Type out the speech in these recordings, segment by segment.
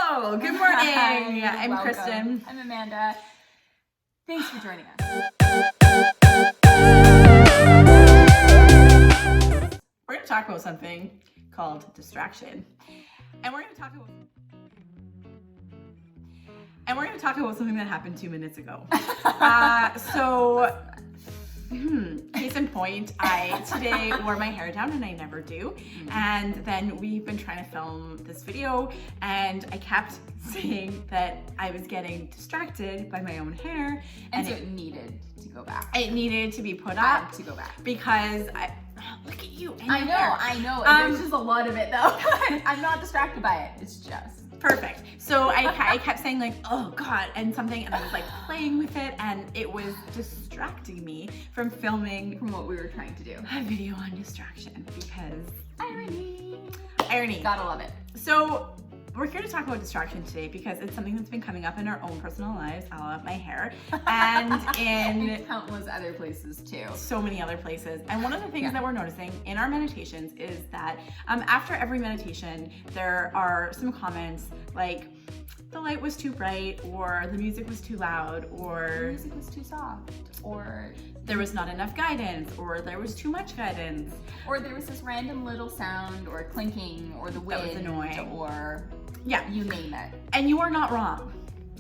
Hello, good morning. Hi, I'm welcome. Kristen. I'm Amanda. Thanks for joining us. We're going to talk about something called distraction. And we're going to talk about something that happened 2 minutes ago. Case in point, I today wore my hair down and I never do. And then we've been trying to film this video and I kept saying that I was getting distracted by my own hair. And so it needed to go back. It needed to be put Had up to go back. because look at you. And I your know, hair. I know. There's just a lot of it though. I'm not distracted by it. It's just. Perfect. So I kept saying like, oh God, and something, and I was like playing with it, and it was distracting me from filming From what we were trying to do. a video on distraction because Irony. irony. Gotta love it. So we're here to talk about distraction today because it's something that's been coming up in our own personal lives. I love my hair, and in countless other places too. so many other places. And one of the things that we're noticing in our meditations is that after every meditation, there are some comments like, the light was too bright, or the music was too loud, The or music was too soft, or there was not enough guidance, or there was too much guidance. there was this random little sound, or clinking, or the That was wind, annoying. or Yeah, you name it. and you are not wrong.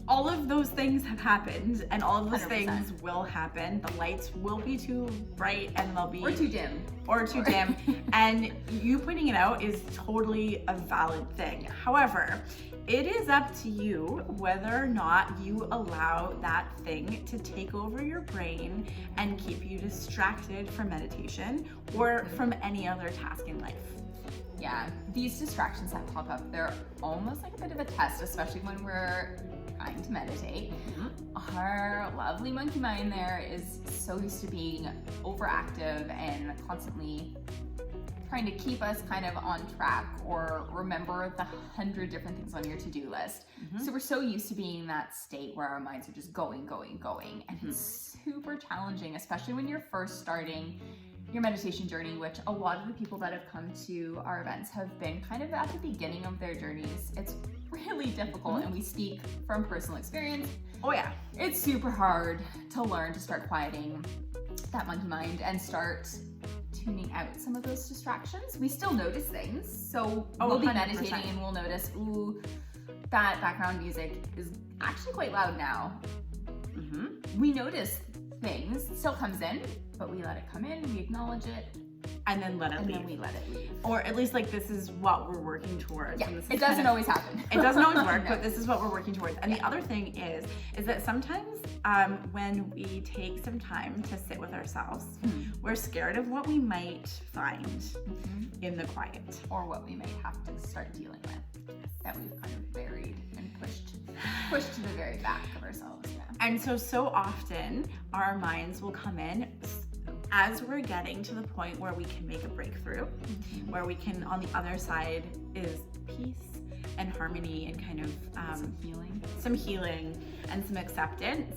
All of those things have happened, and all of those 100%. things will happen. The lights will be too bright, and they'll be Or too dim. or too dim, and you pointing it out is totally a valid thing. However, it is up to you whether or not you allow that thing to take over your brain and keep you distracted from meditation or from any other task in life. Yeah, these distractions that pop up, they're almost like a bit of a test, especially when we're trying to meditate. Our lovely monkey mind there is so used to being overactive and constantly trying to keep us kind of on track or remember the 100 different things on your to-do list. So we're so used to being in that state where our minds are just going. And it's super challenging, especially when you're first starting your meditation journey, which a lot of the people that have come to our events have been kind of at the beginning of their journeys. It's really difficult, and we speak from personal experience. Oh yeah. It's super hard to learn to start quieting that monkey mind and start tuning out some of those distractions. We still notice things, so we'll be 100%. meditating and we'll notice, ooh, that background music is actually quite loud now. We notice things, it still comes in, but we let it come in, we acknowledge it, And then let it and leave. then we let it leave. Or at least like this is what we're working towards. Yeah, And this is it doesn't kind of- always happen. It doesn't always work, No. but this is what we're working towards. And the other thing is that sometimes when we take some time to sit with ourselves, we're scared of what we might find in the quiet. Or what we may have to start dealing with that we've kind of buried and pushed to the very back of ourselves. Yeah. And so often our minds will come in as we're getting to the point where we can make a breakthrough, where we can, on the other side is peace and harmony and kind of some healing and some acceptance.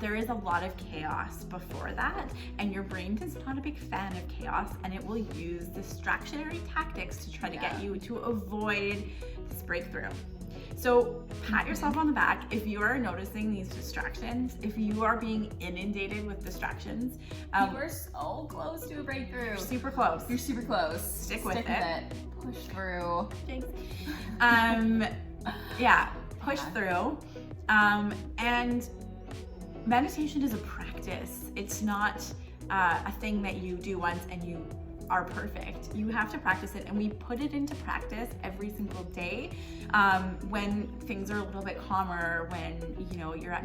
There is a lot of chaos before that, and your brain is not a big fan of chaos, and it will use distractionary tactics to try to get you to avoid this breakthrough. So pat yourself on the back if you are noticing these distractions, if you are being inundated with distractions. You are so close to a breakthrough. You're super close. You're super close. Stick with it. Push through. Thanks. Yeah, push through. And meditation is a practice. It's not a thing that you do once and you are perfect. You have to practice it, and we put it into practice every single day. When things are a little bit calmer, when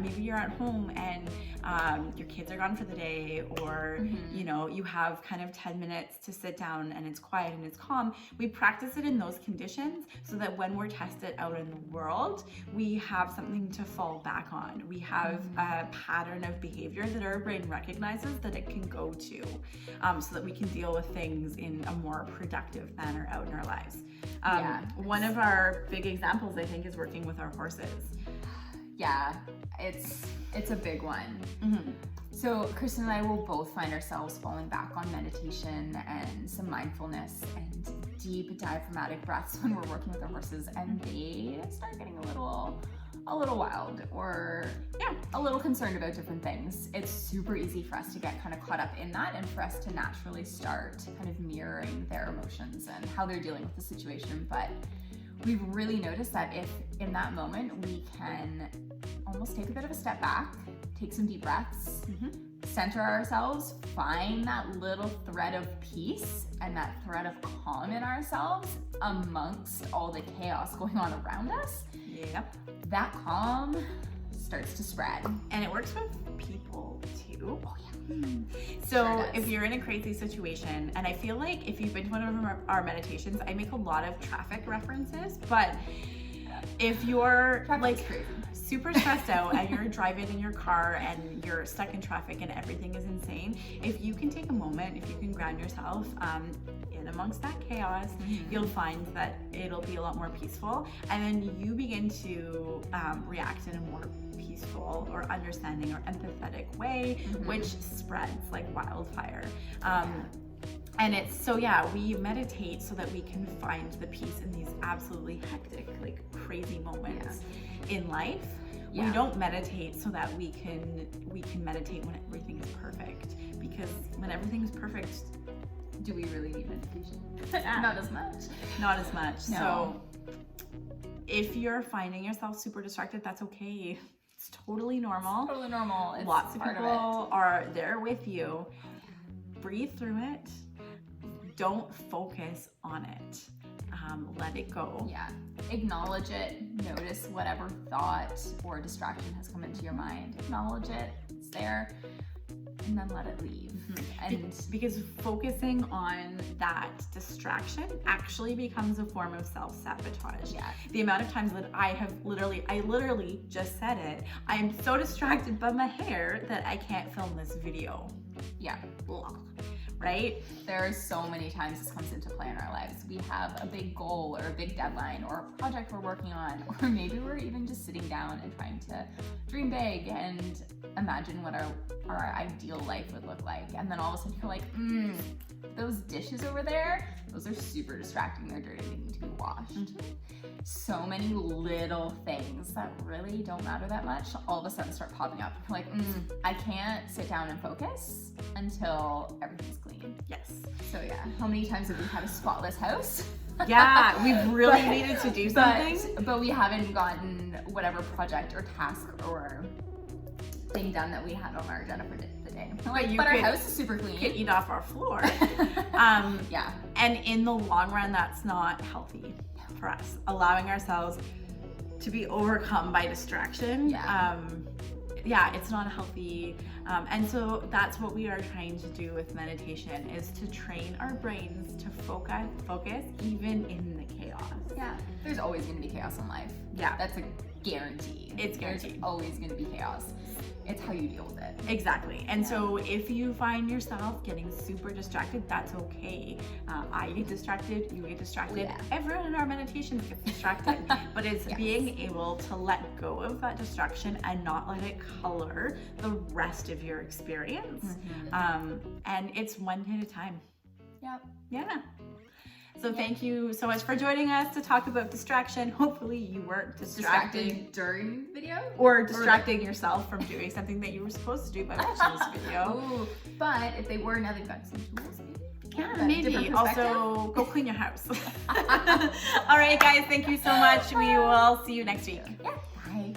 maybe you're at home and your kids are gone for the day, or you have kind of 10 minutes to sit down and it's quiet and it's calm. We practice it in those conditions so that when we're tested out in the world, we have something to fall back on. We have a pattern of behavior that our brain recognizes that it can go to, so that we can deal with things in a more productive manner out in our lives. One of our big examples, I think, is working with our horses. Yeah, it's a big one. Mm-hmm. So Kristen and I will both find ourselves falling back on meditation and some mindfulness and deep diaphragmatic breaths when we're working with our horses, and they start getting a little wild or a little concerned about different things. It's super easy for us to get kind of caught up in that and for us to naturally start kind of mirroring their emotions and how they're dealing with the situation. But we've really noticed that if in that moment we can almost take a bit of a step back, take some deep breaths, center ourselves, find that little thread of peace and that thread of calm in ourselves amongst all the chaos going on around us, Yep. that calm starts to spread. And it works with people too. Oh yeah. So Sure does. if you're in a crazy situation, and I feel like if you've been to one of our meditations, I make a lot of traffic references, but if you're Traffic's like crazy. super stressed out and you're driving in your car and you're stuck in traffic and everything is insane, if you can take a moment, if you can ground yourself in amongst that chaos, you'll find that it'll be a lot more peaceful, and then you begin to react in a more peaceful or understanding or empathetic way, which spreads like wildfire. And it's so, we meditate so that we can find the peace in these absolutely hectic, like crazy moments in life. Yeah. We don't meditate so that we can meditate when everything is perfect, because when everything is perfect, Do we really need meditation? Yeah. Not as much. not as much. No. So if you're finding yourself super distracted, that's okay. It's totally normal. Totally normal. It's Lots of part people are there with you. Breathe through it. Don't focus on it. Let it go. Yeah. Acknowledge it. Notice whatever thought or distraction has come into your mind. Acknowledge it. It's there. And then let it leave. And Because focusing on that distraction actually becomes a form of self-sabotage. yeah. The amount of times that I literally just said it, I'm so distracted by my hair that I can't film this video. Yeah. Ugh. Right? There are so many times this comes into play in our lives. We have a big goal or a big deadline or a project we're working on, or maybe we're even just sitting down and trying to dream big and imagine what our ideal life would look like. And then all of a sudden you're like, those dishes over there, those are super distracting. They're dirty. They need to be washed. So many little things that really don't matter that much all of a sudden start popping up. You're like, I can't sit down and focus until everything's clean. Yes. So yeah, how many times have we had a spotless house? Yeah, we've really needed to do something. But we haven't gotten whatever project or task or thing done that we had on our agenda for the day. But our house is super Could clean. eat off our floor. Yeah. And in the long run, that's not healthy for us. Allowing ourselves to be overcome by distraction. It's not healthy. And so that's what we are trying to do with meditation, is to train our brains to focus even in the chaos. Yeah. There's always going to be chaos in life. Yeah. That's a guarantee. It's guaranteed. There's always going to be chaos. It's how you deal with it. Exactly. And so if you find yourself getting super distracted, that's okay. I get distracted, you get distracted, Yeah. everyone in our meditations gets distracted. But it's being able to let go of that distraction and not let it color the rest of your experience. And it's one day at a time. Yep. Yeah. So thank you so much for joining us to talk about distraction. Hopefully you weren't distracted during the video? or distracting yourself from doing something that you were supposed to do by watching this video. Ooh, but if they were, now they've got some tools. Yeah, Got a maybe. different Also, go clean your house. All right, guys, thank you so much. We will see you next week. Yeah. Bye.